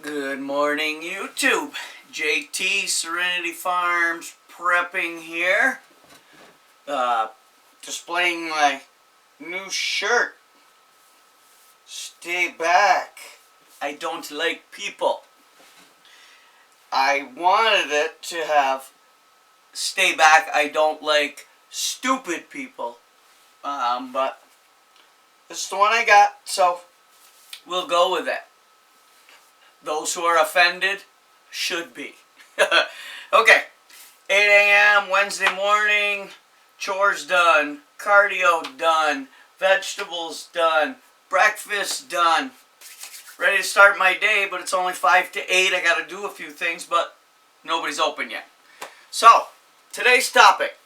Good morning, YouTube. JT Serenity Farms prepping here. Displaying my new shirt. Stay back. I don't like people. I wanted it to have stay back. I don't like stupid people. But this is the one I got, so we'll go with it. Those who are offended should be. Okay, 8 a.m. Wednesday morning, chores done, cardio done, vegetables done, breakfast done. Ready to start my day, but it's only 5 to 8. I got to do a few things, but nobody's open yet. So, today's topic.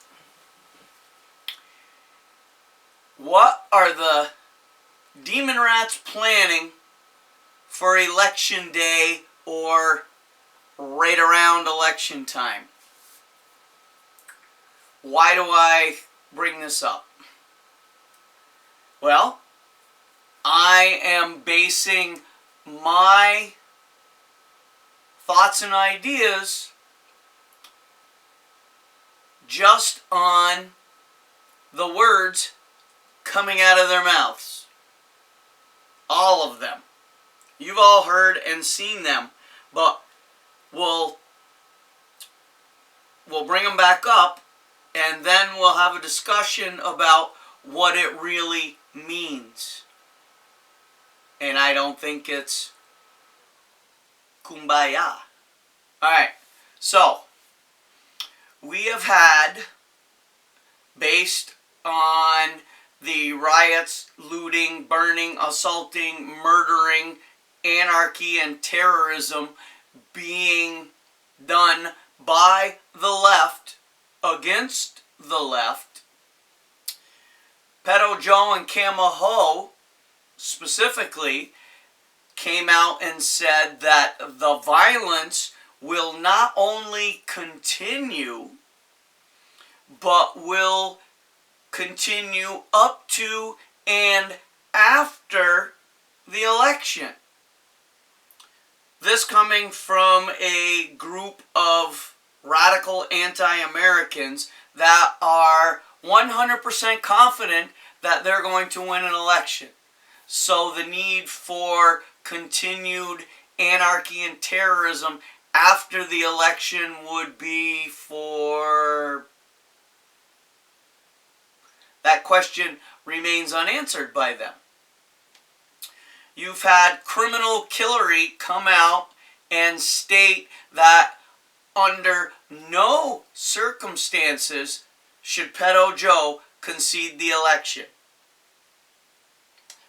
What are the Demonrats planning for election day or right around election time? Why do I bring this up? Well, I am basing my thoughts and ideas just on the words coming out of their mouths. All of them. You've all heard and seen them, but we'll bring them back up, and then we'll have a discussion about what it really means. And I don't think it's kumbaya. Alright, so we have had, based on the riots, looting, burning, assaulting, murdering, anarchy and terrorism being done by the left against the left. Pedo Joe and Camaho specifically came out and said that the violence will not only continue, but will continue up to and after the election. This coming from a group of radical anti-Americans that are 100% confident that they're going to win an election. So the need for continued anarchy and terrorism after the election would be for... That question remains unanswered by them. You've had Criminal Killary come out and state that under no circumstances should Pedo Joe concede the election.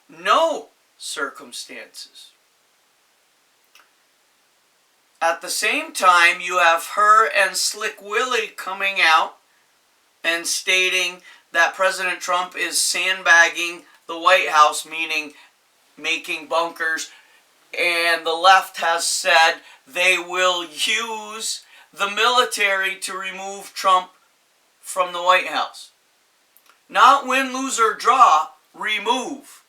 No circumstances. At the same time, you have her and Slick Willie coming out and stating that President Trump is sandbagging the White House, meaning making bunkers, and the left has said they will use the military to remove Trump from the White House. Not win, lose, or draw, remove.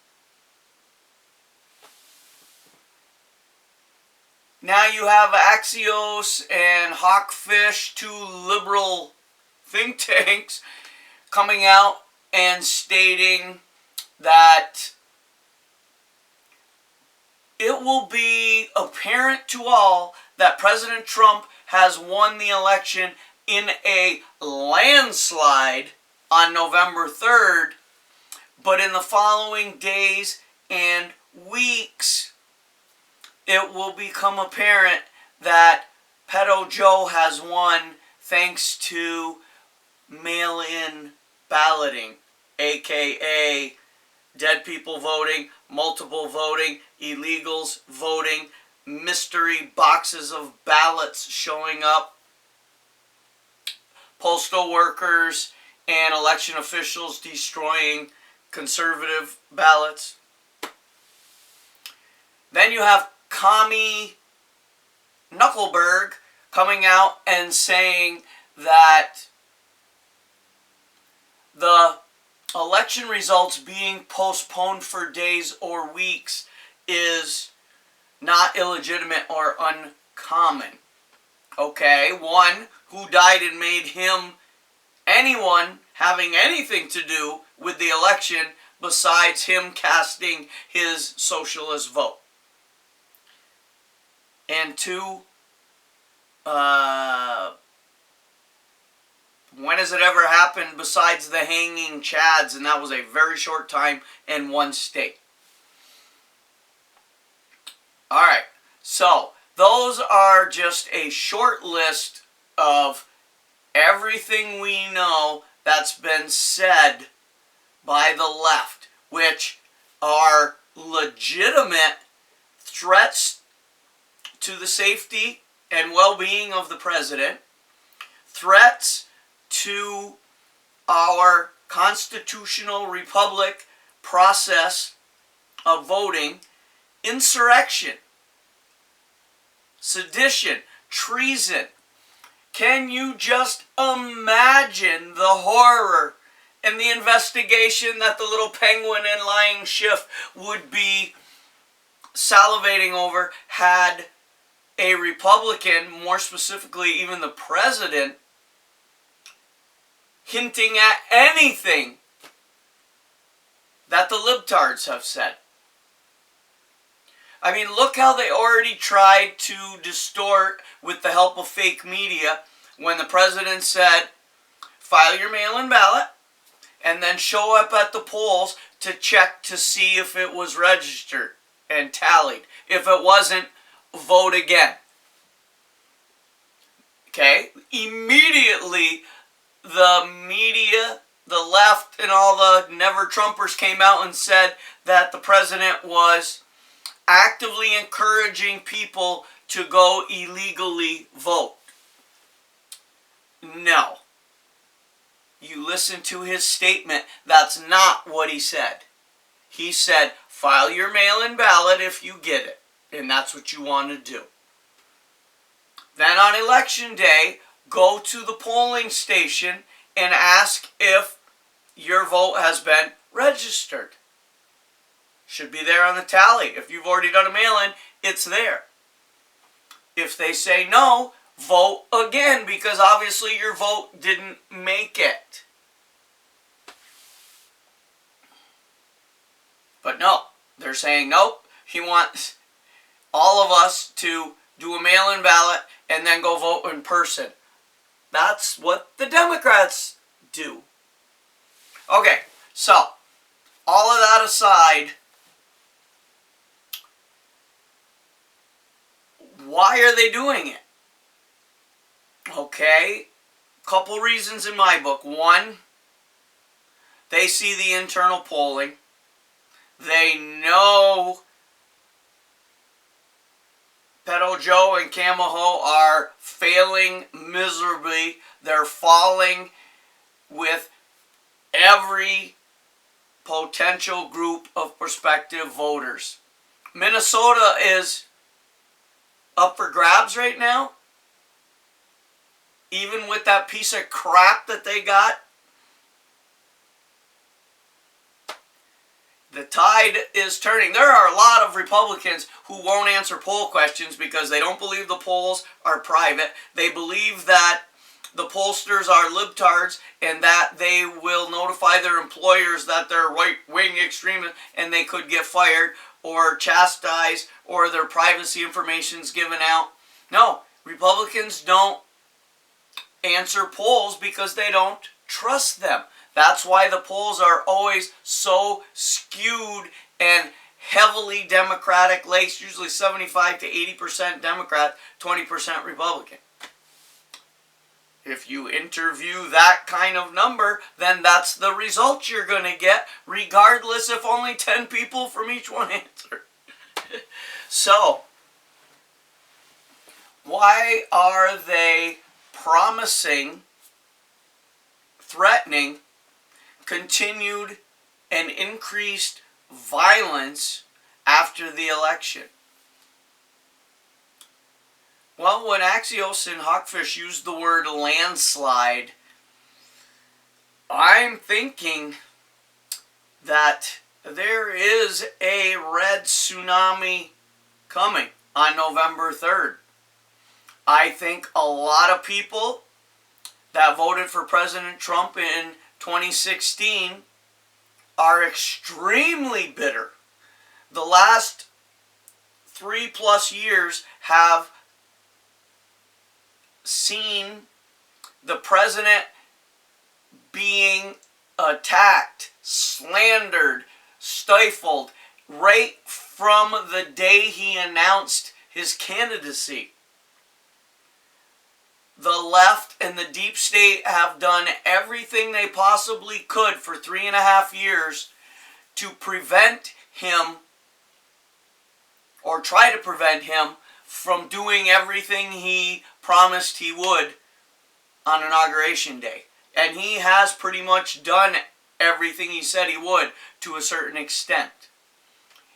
Now you have Axios and Hawkfish, two liberal think tanks, coming out and stating that it will be apparent to all that President Trump has won the election in a landslide on November 3rd, but in the following days and weeks, it will become apparent that Pedo Joe has won thanks to mail-in balloting, aka dead people voting, multiple voting, illegals voting, mystery boxes of ballots showing up, postal workers and election officials destroying conservative ballots. Then you have Commie Knuckleberg coming out and saying that the election results being postponed for days or weeks is not illegitimate or uncommon. Okay, one who died and made him anyone having anything to do with the election besides him casting his socialist vote. And two, when has it ever happened besides the hanging chads, and that was a very short time in one state. Alright, so those are just a short list of everything we know that's been said by the left, which are legitimate threats to the safety and well-being of the president, threats to our constitutional republic process of voting, insurrection, sedition, treason. Can you just imagine the horror and the investigation that the little penguin and lying Schiff would be salivating over had a Republican, more specifically even the president, hinting at anything that the libtards have said? I mean, look how they already tried to distort with the help of fake media when the president said, file your mail-in ballot and then show up at the polls to check to see if it was registered and tallied. If it wasn't, vote again. Okay? Immediately, the media, the left, and all the never-Trumpers came out and said that the president was actively encouraging people to go illegally vote. No. You listen to his statement, that's not what he said. He said, file your mail-in ballot if you get it, and that's what you want to do. Then on election day, go to the polling station and ask if your vote has been registered. Should be there on the tally. If you've already done a mail-in, it's there. If they say no, vote again, because obviously your vote didn't make it. But no, they're saying nope. He wants all of us to do a mail-in ballot and then go vote in person. That's what the Democrats do. Okay, so all of that aside, why are they doing it? Okay, couple reasons in my book. One, they see the internal polling. They know Pedo Joe and Camaho are failing miserably. They're falling with every potential group of prospective voters. Minnesota is up for grabs right now. Even with that piece of crap that they got. The tide is turning. There are a lot of Republicans who won't answer poll questions because they don't believe the polls are private. They believe that the pollsters are libtards and that they will notify their employers that they're right-wing extremists and they could get fired or chastised or their privacy information's given out. No, Republicans don't answer polls because they don't trust them. That's why the polls are always so skewed and heavily Democratic laced, usually 75 to 80% Democrat, 20% Republican. If you interview that kind of number, then that's the result you're going to get, regardless if only 10 people from each one answer. So, why are they promising, threatening, continued and increased violence after the election? Well, when Axios and Hawkfish used the word landslide, I'm thinking that there is a red tsunami coming. on November 3rd. I think a lot of people that voted for President Trump in 2016 are extremely bitter. The last 3+ years have seen the president being attacked, slandered, stifled right from the day he announced his candidacy. The left and the deep state have done everything they possibly could for 3.5 years to prevent him, or try to prevent him, from doing everything he promised he would on Inauguration Day. And he has pretty much done everything he said he would to a certain extent.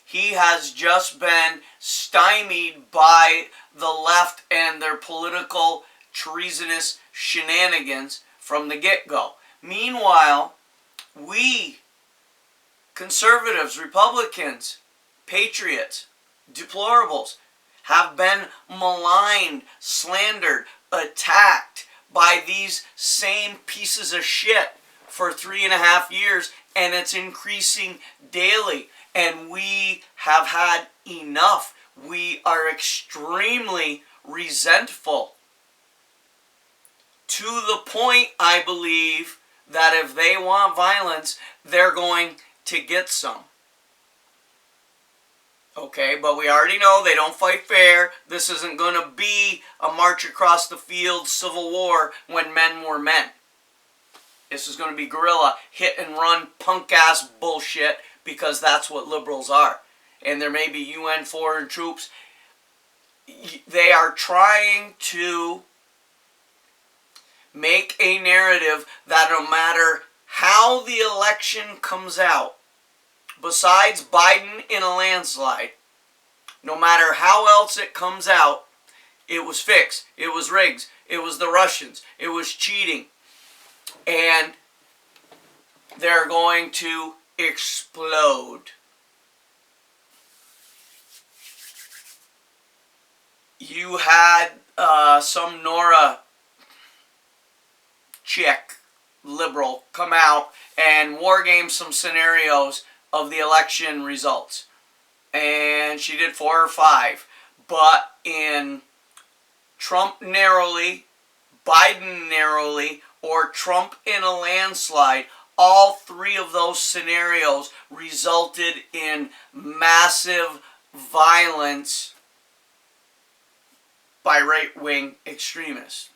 He has just been stymied by the left and their political treasonous shenanigans from the get-go. Meanwhile, we, conservatives, Republicans, patriots, deplorables, have been maligned, slandered, attacked by these same pieces of shit for 3.5 years, and it's increasing daily. And we have had enough. We are extremely resentful. To the point, I believe, that if they want violence, they're going to get some. Okay, but we already know they don't fight fair. This isn't going to be a march across the field civil war when men were men. This is going to be guerrilla, hit and run, punk ass bullshit, because that's what liberals are. And there may be UN foreign troops. They are trying to make a narrative that no matter how the election comes out, besides Biden in a landslide, no matter how else it comes out, it was fixed, it was rigged, it was the Russians, it was cheating, and they're going to explode. You had some Nora chick, liberal, come out and wargame some scenarios of the election results. And she did 4 or 5. But in Trump narrowly, Biden narrowly, or Trump in a landslide, all 3 of those scenarios resulted in massive violence by right-wing extremists.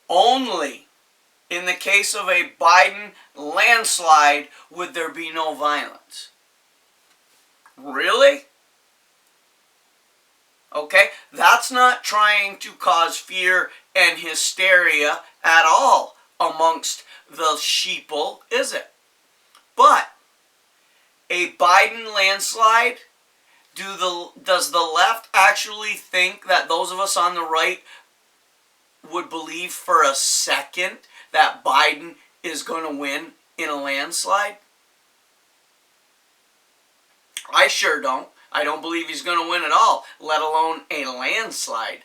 Only in the case of a Biden landslide would there be no violence. Really? Okay, that's not trying to cause fear and hysteria at all amongst the sheeple, is it? But a Biden landslide, does the left actually think that those of us on the right would believe for a second that Biden is going to win in a landslide? I sure don't. I don't believe he's going to win at all, let alone a landslide.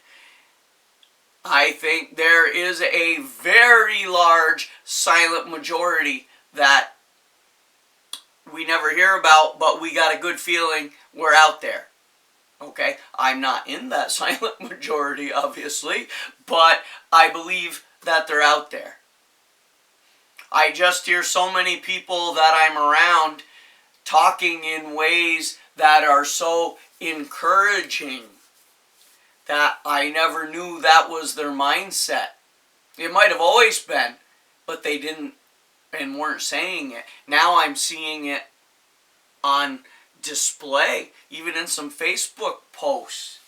I think there is a very large silent majority that we never hear about, but we got a good feeling we're out there. Okay, I'm not in that silent majority, obviously, but I believe that they're out there. I just hear so many people that I'm around talking in ways that are so encouraging that I never knew that was their mindset. It might have always been, but they didn't and weren't saying it. Now I'm seeing it on display, even in some Facebook posts.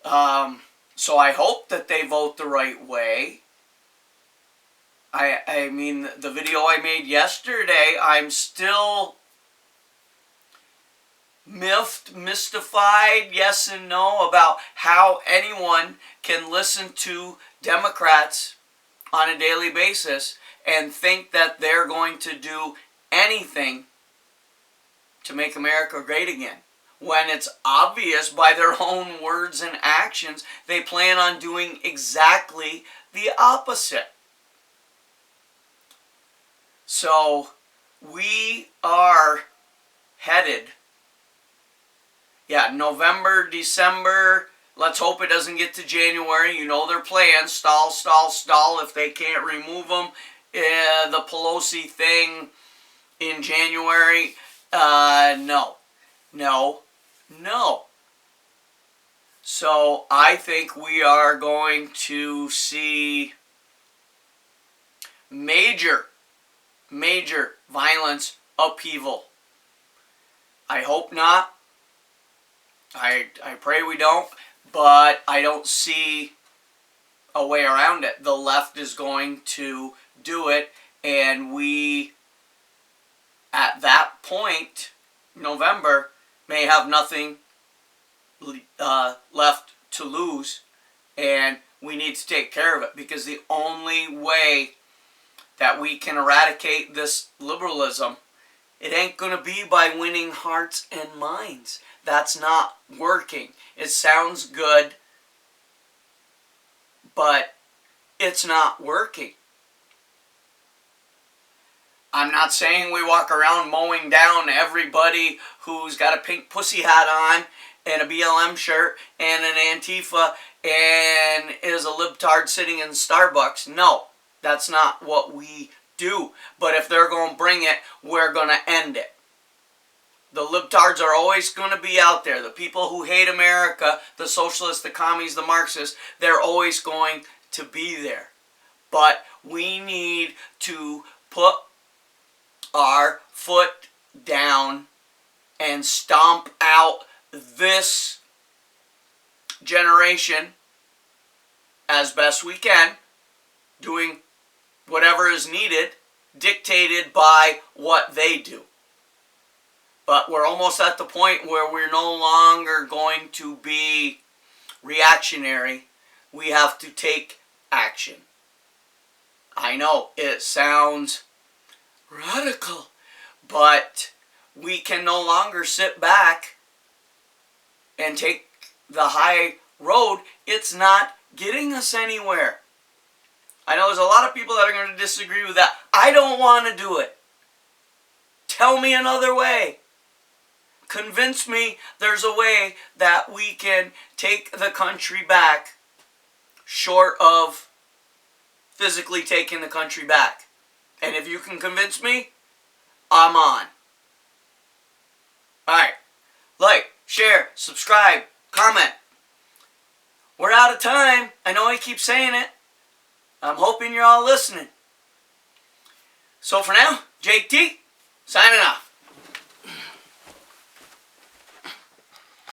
So I hope that they vote the right way. I mean, the video I made yesterday, I'm still miffed, mystified, yes and no, about how anyone can listen to Democrats on a daily basis and think that they're going to do anything to make America great again, when it's obvious by their own words and actions they plan on doing exactly the opposite. So we are headed, November, December. Let's hope it doesn't get to January. You know their plan. Stall, stall, stall. If they can't remove them, the Pelosi thing in January, no. So I think we are going to see major violence, upheaval. I hope not. I pray we don't, but I don't see a way around it. The left is going to do it, and we, at that point, November, may have nothing left to lose, and we need to take care of it, because the only way that we can eradicate this liberalism, it ain't going to be by winning hearts and minds. That's not working. It sounds good, but it's not working. I'm not saying we walk around mowing down everybody who's got a pink pussy hat on and a BLM shirt and an Antifa and is a libtard sitting in Starbucks. No, that's not what we do. But if they're going to bring it, we're going to end it. The libtards are always going to be out there. The people who hate America, the socialists, the commies, the Marxists, they're always going to be there. But we need to put our foot down and stomp out this generation as best we can, doing whatever is needed, dictated by what they do. But we're almost at the point where we're no longer going to be reactionary. We have to take action. I know it sounds radical, but we can no longer sit back and take the high road. It's not getting us anywhere. I know there's a lot of people that are going to disagree with that. I don't want to do it. Tell me another way. Convince me there's a way that we can take the country back, short of physically taking the country back. And if you can convince me, I'm on. Alright. Like, share, subscribe, comment. We're out of time. I know I keep saying it. I'm hoping you're all listening. So for now, JT, signing off.